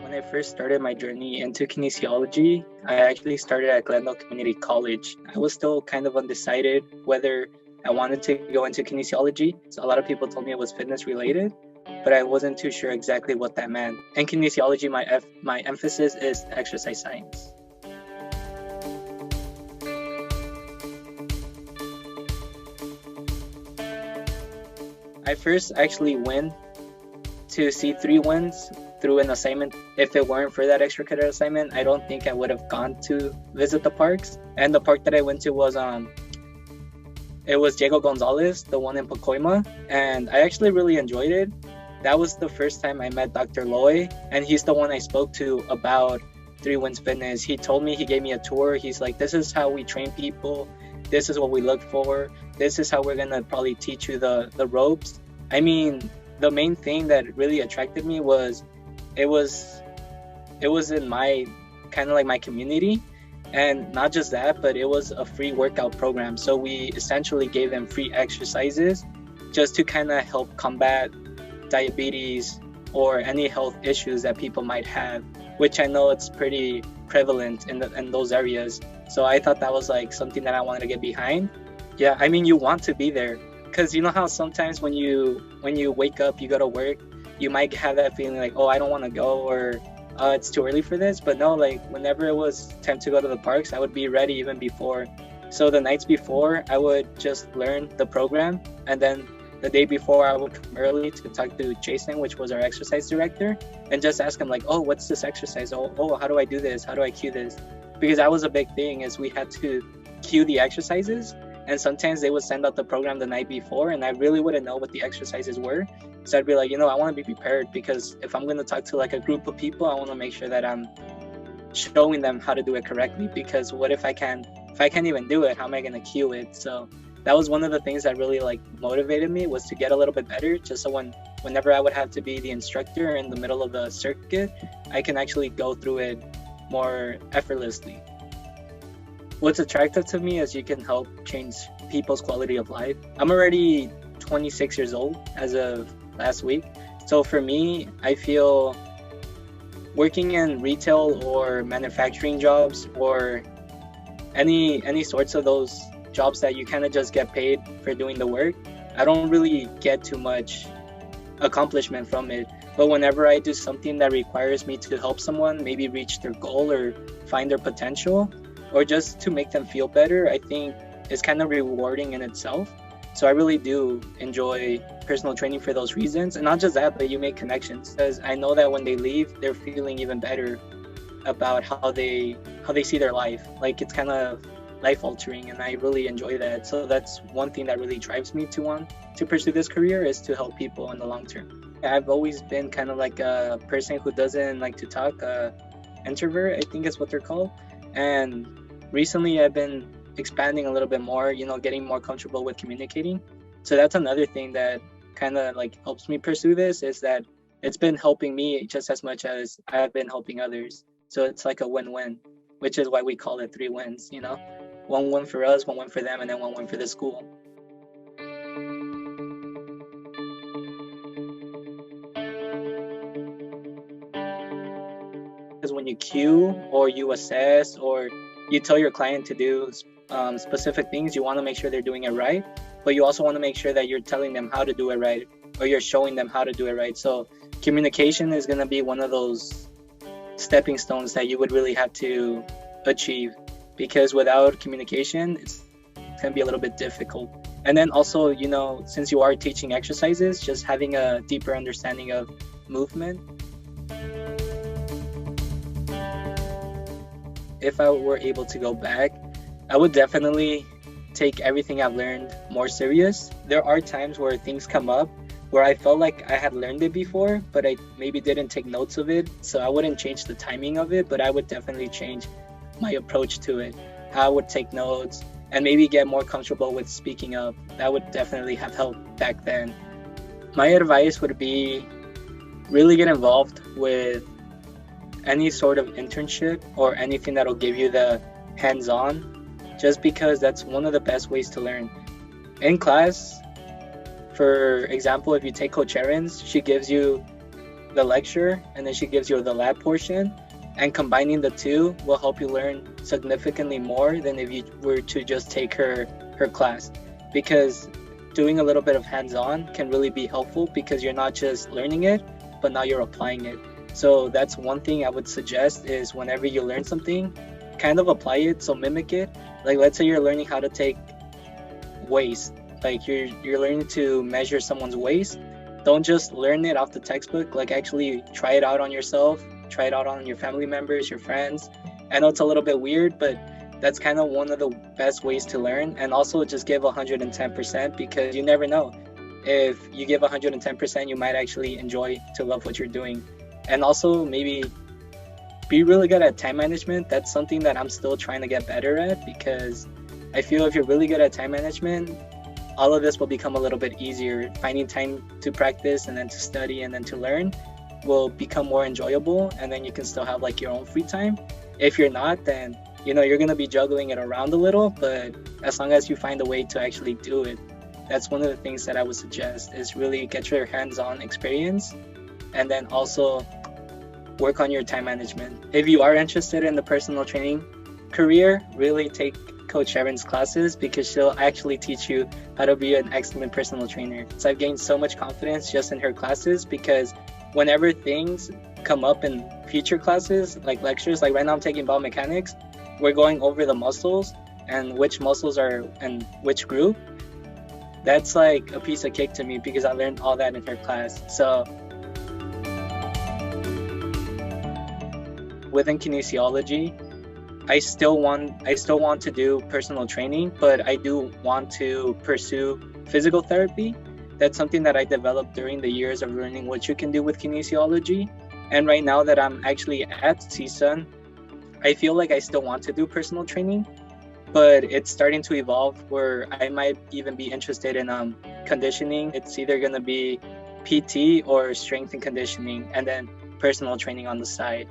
When I first started my journey into kinesiology, I actually started at Glendale Community College. I was still kind of undecided whether I wanted to go into kinesiology. So a lot of people told me it was fitness related, but I wasn't too sure exactly what that meant. In kinesiology, my emphasis is exercise science. I first actually went to see 3 wins through an assignment. If it weren't for that extracurricular assignment, I don't think I would have gone to visit the parks. And the park that I went to was it was Diego Gonzalez, the one in Pacoima, and I actually really enjoyed it. That was the first time I met Dr. Loy, and he's the one I spoke to about 3 Wins Fitness. He told me, he gave me a tour. He's like, this is how we train people. This is what we look for. This is how we're gonna probably teach you the ropes. I mean, the main thing that really attracted me was it was in my kind of like my community, and not just that, but it was a free workout program. So we essentially gave them free exercises just to kind of help combat diabetes or any health issues that people might have, which I know it's pretty prevalent in those areas. So I thought that was like something that I wanted to get behind. Yeah, I mean, you want to be there because you know how sometimes when you wake up, you go to work, you might have that feeling like, oh, I don't want to go, or it's too early for this. But no, like whenever it was time to go to the parks, I would be ready even before. So the nights before, I would just learn the program, and then the day before I would come early to talk to Jason, which was our exercise director, and just ask him like, oh, what's this exercise? Oh, how do I do this? How do I cue this? Because that was a big thing, is we had to cue the exercises, and sometimes they would send out the program the night before, and I really wouldn't know what the exercises were. So I'd be like, I want to be prepared, because if I'm going to talk to like a group of people, I want to make sure that I'm showing them how to do it correctly, because what if I can't even do it, how am I going to cue it? So that was one of the things that really like motivated me, was to get a little bit better, just so whenever I would have to be the instructor in the middle of the circuit, I can actually go through it more effortlessly. What's attractive to me is you can help change people's quality of life. I'm already 26 years old as of last week. So for me, I feel working in retail or manufacturing jobs, or any sorts of those jobs that you kind of just get paid for doing the work, I don't really get too much accomplishment from it. But whenever I do something that requires me to help someone maybe reach their goal or find their potential, or just to make them feel better, I think it's kind of rewarding in itself. So I really do enjoy personal training for those reasons. And not just that, but you make connections, because I know that when they leave, they're feeling even better about how they see their life. Like, it's kind of life altering, and I really enjoy that. So that's one thing that really drives me to want to pursue this career, is to help people in the long term. I've always been kind of like a person who doesn't like to talk, introvert, I think is what they're called. And recently I've been expanding a little bit more, getting more comfortable with communicating. So that's another thing that kind of like helps me pursue this, is that it's been helping me just as much as I've been helping others. So it's like a win-win, which is why we call it 3 wins, 1 win for us, 1 win for them, and then 1 win for the school. Because when you cue, or you assess, or you tell your client to do specific things, you want to make sure they're doing it right, but you also want to make sure that you're telling them how to do it right, or you're showing them how to do it right. So communication is going to be one of those stepping stones that you would really have to achieve, because without communication, it's going to be a little bit difficult. And then also, since you are teaching exercises, just having a deeper understanding of movement. If I were able to go back, I would definitely take everything I've learned more serious. There are times where things come up where I felt like I had learned it before, but I maybe didn't take notes of it. So I wouldn't change the timing of it, but I would definitely change my approach to it. How I would take notes and maybe get more comfortable with speaking up. That would definitely have helped back then. My advice would be really get involved with any sort of internship or anything that'll give you the hands-on, just because that's one of the best ways to learn. In class, For example, if you take Coach Erin's, she gives you the lecture and then she gives you the lab portion, and combining the two will help you learn significantly more than if you were to just take her class, because doing a little bit of hands-on can really be helpful, because you're not just learning it, but now you're applying it. So that's one thing I would suggest, is whenever you learn something, kind of apply it. So mimic it. Like, let's say you're learning how to take waist, like you're learning to measure someone's waist. Don't just learn it off the textbook, like actually try it out on yourself, try it out on your family members, your friends. I know it's a little bit weird, but that's kind of one of the best ways to learn. And also just give 110%, because you never know. If you give 110%, you might actually enjoy to love what you're doing. And also maybe be really good at time management. That's something that I'm still trying to get better at, because I feel if you're really good at time management, all of this will become a little bit easier. Finding time to practice and then to study and then to learn will become more enjoyable, and then you can still have like your own free time. If you're not, then you're going to be juggling it around a little, but as long as you find a way to actually do it, that's one of the things that I would suggest, is really get your hands-on experience, and then also work on your time management. If you are interested in the personal training career, really take Coach Erin's classes, because she'll actually teach you how to be an excellent personal trainer. So I've gained so much confidence just in her classes, because whenever things come up in future classes, like lectures, like right now I'm taking biomechanics, we're going over the muscles and which muscles are in which group. That's like a piece of cake to me, because I learned all that in her class. So within kinesiology, I still want to do personal training, but I do want to pursue physical therapy. That's something that I developed during the years of learning what you can do with kinesiology. And right now that I'm actually at CSUN, I feel like I still want to do personal training, but it's starting to evolve where I might even be interested in conditioning. It's either going to be PT or strength and conditioning, and then personal training on the side.